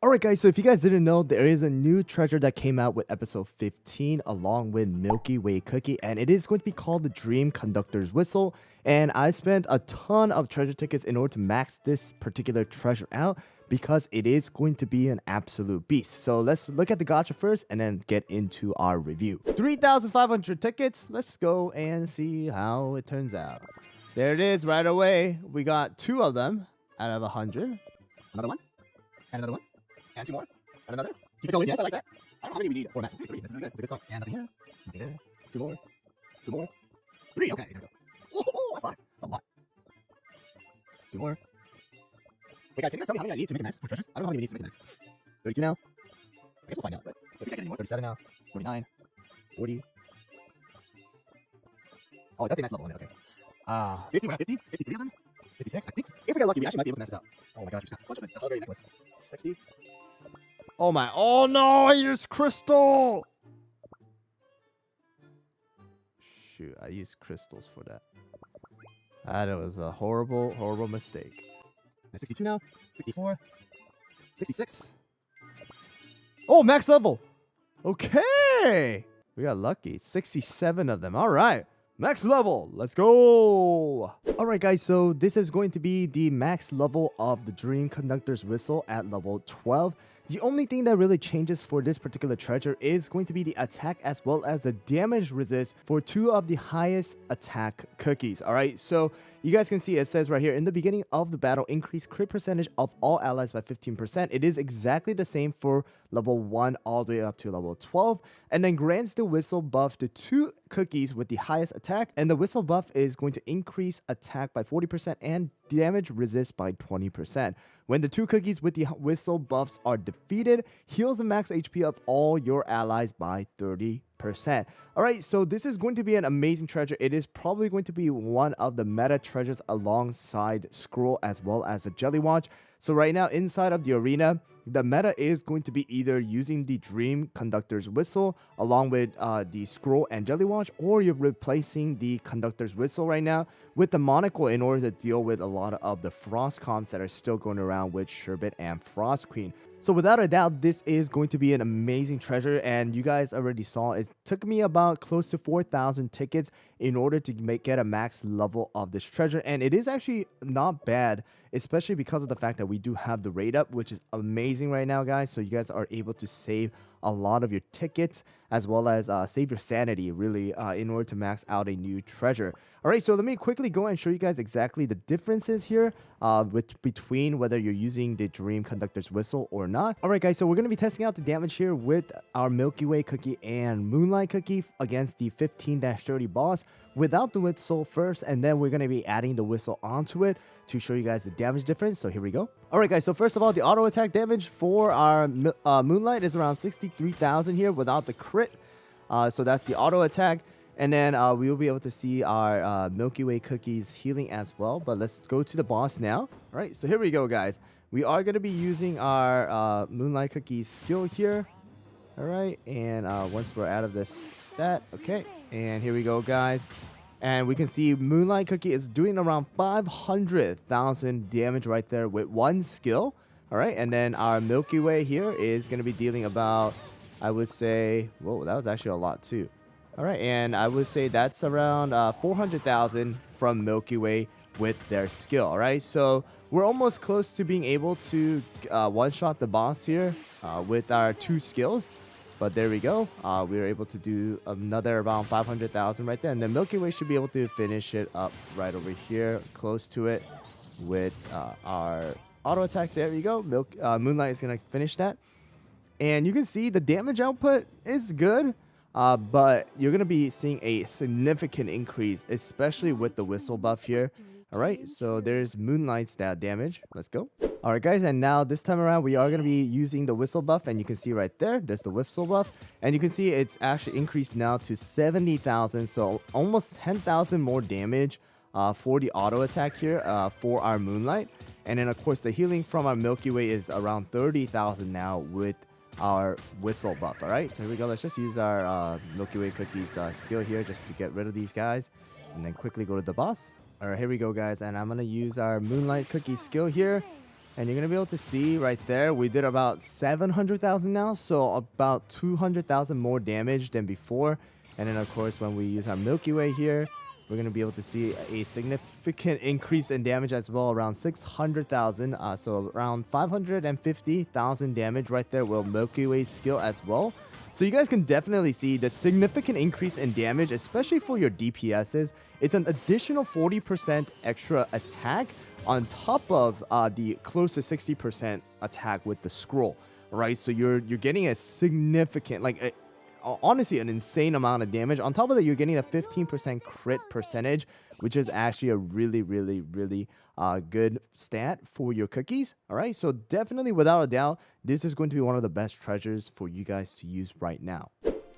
Alright guys, so if you guys didn't know, there is a new treasure that came out with episode 15 along with Milky Way Cookie, and it is going to be called the Dream Conductor's Whistle. And I spent a ton of treasure tickets in order to max this particular treasure out because it is going to be an absolute beast. So let's look at the gacha first and then get into our review. 3,500 tickets. Let's go and see how it turns out. There it is right away. We got 2 of them out of 100. Another one. And another one. And 2 more. And another. Keep it going. Yes, I like that. I don't know how many we need. 4 max. 3. This is good. It's a good song. And nothing here. Nothing there. 2 more. 2 more. 3. Okay. Here we go. Oh, that's a lot. That's a lot. 2 more. Wait, guys, can you guys tell me how many I need to make a max for treasures? I don't know how many we need to make a max. 32 now. I guess we'll find out. But if we can't get any more. 37 now. 49. 40. Oh, it does say max level on it. Okay. 50. We're at 50. 53 of them. 56. I think if we get lucky, we actually might be able to max this out. Oh my gosh, we got a bunch of it. The Hellberry necklace. 60. Oh my, oh no, I used crystal! Shoot, I used crystals for that. That was a horrible, horrible mistake. 62 now, 64, 66. Oh, max level! Okay! We got lucky. 67 of them, alright. Max level, let's go! Alright guys, so this is going to be the max level of the Dream Conductor's Whistle at level 12. The only thing that really changes for this particular treasure is going to be the attack as well as the damage resist for 2 of the highest attack cookies. Alright, so you guys can see it says right here, in the beginning of the battle, increase crit percentage of all allies by 15%. It is exactly the same for level 1 all the way up to level 12. And then grants the whistle buff to 2 cookies with the highest attack. And the whistle buff is going to increase attack by 40% and damage resist by 20%. When the 2 cookies with the whistle buffs are defeated, heals the max HP of all your allies by 30%. Alright, so this is going to be an amazing treasure. It is probably going to be one of the meta treasures alongside Scroll as well as a Jelly Watch. So right now inside of the arena, the meta is going to be either using the Dream Conductor's Whistle along with the Scroll and Jelly Watch, or you're replacing the Conductor's Whistle right now with the Monocle in order to deal with a lot of the Frost comps that are still going around with Sherbet and Frost Queen. So without a doubt, this is going to be an amazing treasure, and you guys already saw it took me about close to 4,000 tickets in order to get a max level of this treasure, and it is actually not bad, especially because of the fact that we do have the rate up, which is amazing right now, guys. So you guys are able to save a lot of your tickets as well as save your sanity really in order to max out a new treasure. Alright, so let me quickly go and show you guys exactly the differences here between whether you're using the Dream Conductor's Whistle or not. Alright guys, so we're going to be testing out the damage here with our Milky Way Cookie and Moonlight Cookie against the 15-30 boss without the whistle first, and then we're going to be adding the whistle onto it to show you guys the damage difference. So here we go. Alright guys, so first of all, the auto attack damage for our Moonlight is around 63,000 here without the crit. So that's the auto attack. And then we will be able to see our Milky Way Cookies healing as well. But let's go to the boss now. All right, so here we go, guys. We are going to be using our Moonlight Cookies skill here. All right, and once we're out of this stat, okay. And here we go, guys. And we can see Moonlight Cookie is doing around 500,000 damage right there with 1 skill. All right, and then our Milky Way here is going to be dealing about, I would say, whoa, that was actually a lot too. All right, and I would say that's around 400,000 from Milky Way with their skill. All right, so we're almost close to being able to one-shot the boss here with our 2 skills. But there we go. We were able to do another around 500,000 right there. And then Milky Way should be able to finish it up right over here, close to it with our auto attack. There we go. Moonlight is going to finish that. And you can see the damage output is good. But you're going to be seeing a significant increase, especially with the whistle buff here. Alright, so there's Moonlight stat damage. Let's go. Alright guys, and now this time around we are going to be using the whistle buff, and you can see right there's the whistle buff. And you can see it's actually increased now to 70,000, so almost 10,000 more damage for the auto attack here for our Moonlight. And then of course the healing from our Milky Way is around 30,000 now with our whistle buff. All right, so here we go. Let's just use our Milky Way Cookies skill here just to get rid of these guys and then quickly go to the boss. All right, here we go, guys, and I'm gonna use our Moonlight Cookie skill here And you're going to be able to see right there, we did about 700,000 now. So about 200,000 more damage than before. And then, of course, when we use our Milky Way here, we're going to be able to see a significant increase in damage as well, around 600,000. So around 550,000 damage right there with Milky Way's skill as well. So you guys can definitely see the significant increase in damage, especially for your DPSs. It's an additional 40% extra attack on top of the close to 60% attack with the scroll, right? So you're getting a significant, like honestly, an insane amount of damage. On top of that, you're getting a 15% crit percentage, which is actually a really, really, really good stat for your cookies. All right, so definitely, without a doubt, this is going to be one of the best treasures for you guys to use right now.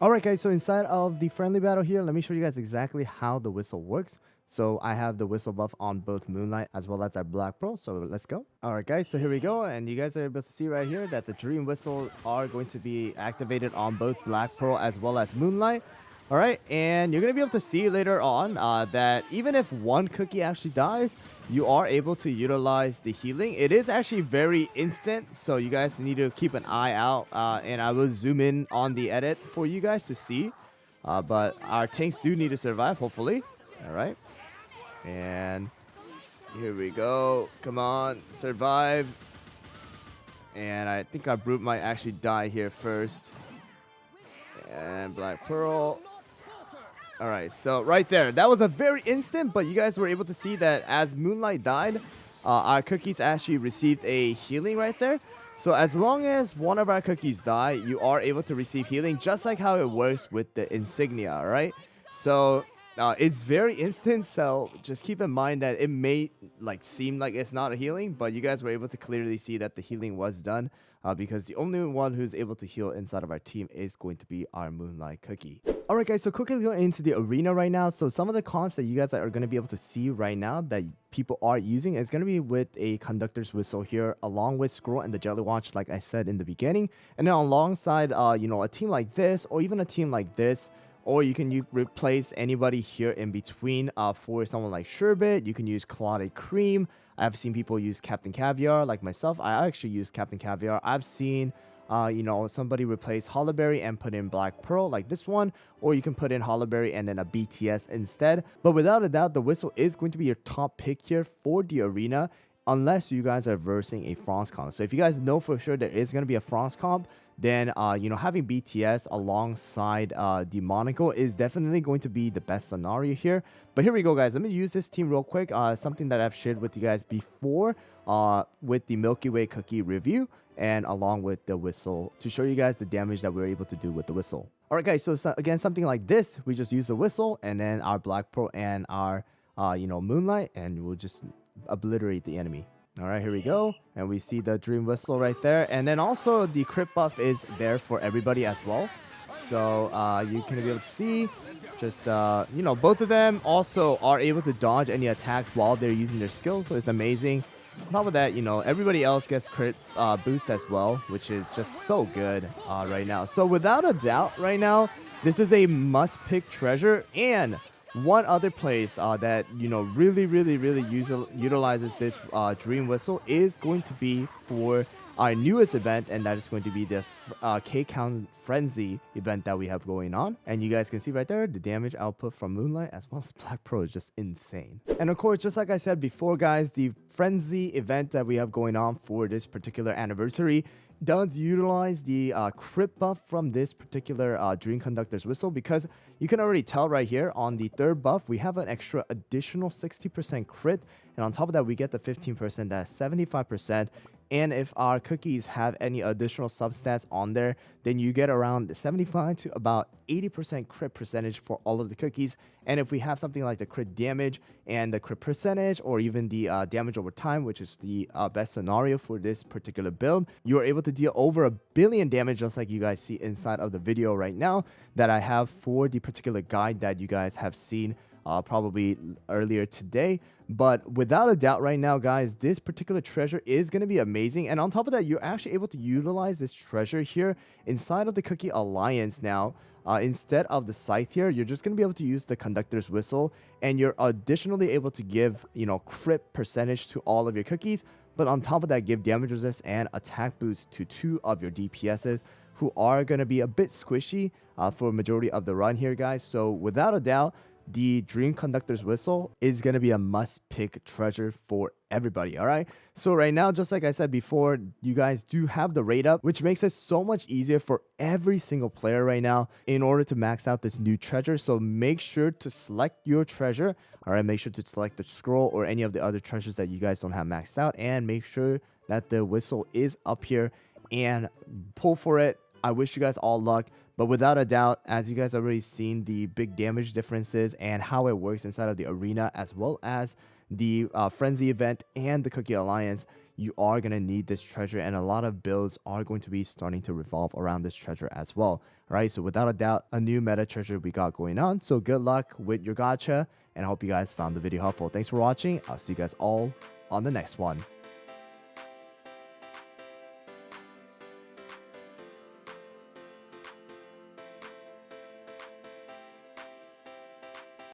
All right, guys, so inside of the friendly battle here, let me show you guys exactly how the whistle works. So I have the whistle buff on both Moonlight as well as our Black Pearl. So let's go. All right, guys. So here we go. And you guys are able to see right here that the Dream Whistle are going to be activated on both Black Pearl as well as Moonlight. All right. And you're going to be able to see later on that even if one cookie actually dies, you are able to utilize the healing. It is actually very instant. So you guys need to keep an eye out. And I will zoom in on the edit for you guys to see. But our tanks do need to survive, hopefully. All right. And here we go. Come on, survive. And I think our Brute might actually die here first. And Black Pearl. All right, so right there. That was a very instant, but you guys were able to see that as Moonlight died, our cookies actually received a healing right there. So as long as one of our cookies die, you are able to receive healing, just like how it works with the insignia, all right? So it's very instant, so just keep in mind that it may seem like it's not a healing, but you guys were able to clearly see that the healing was done because the only one who's able to heal inside of our team is going to be our Moonlight cookie. Alright guys, so quickly going into the arena right now. So some of the cons that you guys are going to be able to see right now that people are using is going to be with a Conductor's Whistle here, along with Scroll and the Jelly Watch, like I said in the beginning. And then alongside, a team like this, or even a team like this, or you can replace anybody here in between. For someone like Sherbet, you can use Clotted Cream. I've seen people use Captain Caviar, like myself. I actually use Captain Caviar. I've seen, somebody replace Hollowberry and put in Black Pearl, like this one. Or you can put in Hollowberry and then a BTS instead. But without a doubt, the Whistle is going to be your top pick here for the arena, unless you guys are versing a Frost comp. So if you guys know for sure there is going to be a Frost comp, then having BTS alongside the Monaco is definitely going to be the best scenario here. But here we go, guys. Let me use this team real quick. Something that I've shared with you guys before with the Milky Way cookie review and along with the Whistle to show you guys the damage that we're able to do with the Whistle. All right, guys. So again, something like this, we just use the Whistle and then our Black Pearl and our Moonlight, and we'll just obliterate the enemy. All right, here we go. And we see the Dream Whistle right there. And then also the crit buff is there for everybody as well. So you can be able to see just, both of them also are able to dodge any attacks while they're using their skills. So it's amazing. On top of that, everybody else gets crit boost as well, which is just so good right now. So without a doubt right now, this is a must pick treasure. And one other place that really utilizes this Dream Whistle is going to be for our newest event, and that is going to be the K-Count Frenzy event that we have going on. And you guys can see right there the damage output from Moonlight as well as Black Pearl is just insane. And of course, just like I said before, guys, the Frenzy event that we have going on for this particular anniversary does utilize the crit buff from this particular Dream Conductor's Whistle, because you can already tell right here on the third buff we have an extra additional 60% crit, and on top of that we get the 15%, that's 75%. And if our cookies have any additional substats on there, then you get around 75 to about 80% crit percentage for all of the cookies. And if we have something like the crit damage and the crit percentage, or even the damage over time, which is the best scenario for this particular build, you are able to deal over 1 billion damage, just like you guys see inside of the video right now that I have for the particular guide that you guys have seen probably earlier today. But without a doubt right now, guys, this particular treasure is going to be amazing. And on top of that, you're actually able to utilize this treasure here inside of the Cookie Alliance now. Instead of the Scythe here, you're just going to be able to use the Conductor's Whistle, and you're additionally able to give, crit percentage to all of your cookies. But on top of that, give damage resist and attack boost to 2 of your DPSs, who are going to be a bit squishy for a majority of the run here, guys. So without a doubt, the Dream Conductor's Whistle is going to be a must-pick treasure for everybody, all right? So right now, just like I said before, you guys do have the rate up, which makes it so much easier for every single player right now in order to max out this new treasure. So make sure to select your treasure, all right? Make sure to select the scroll or any of the other treasures that you guys don't have maxed out, and make sure that the whistle is up here and pull for it. I wish you guys all luck. But without a doubt, as you guys already seen the big damage differences and how it works inside of the arena, as well as the Frenzy event and the Cookie Alliance, you are going to need this treasure, and a lot of builds are going to be starting to revolve around this treasure as well. All right, so without a doubt, a new meta treasure we got going on. So good luck with your gacha, and I hope you guys found the video helpful. Thanks for watching. I'll see you guys all on the next one.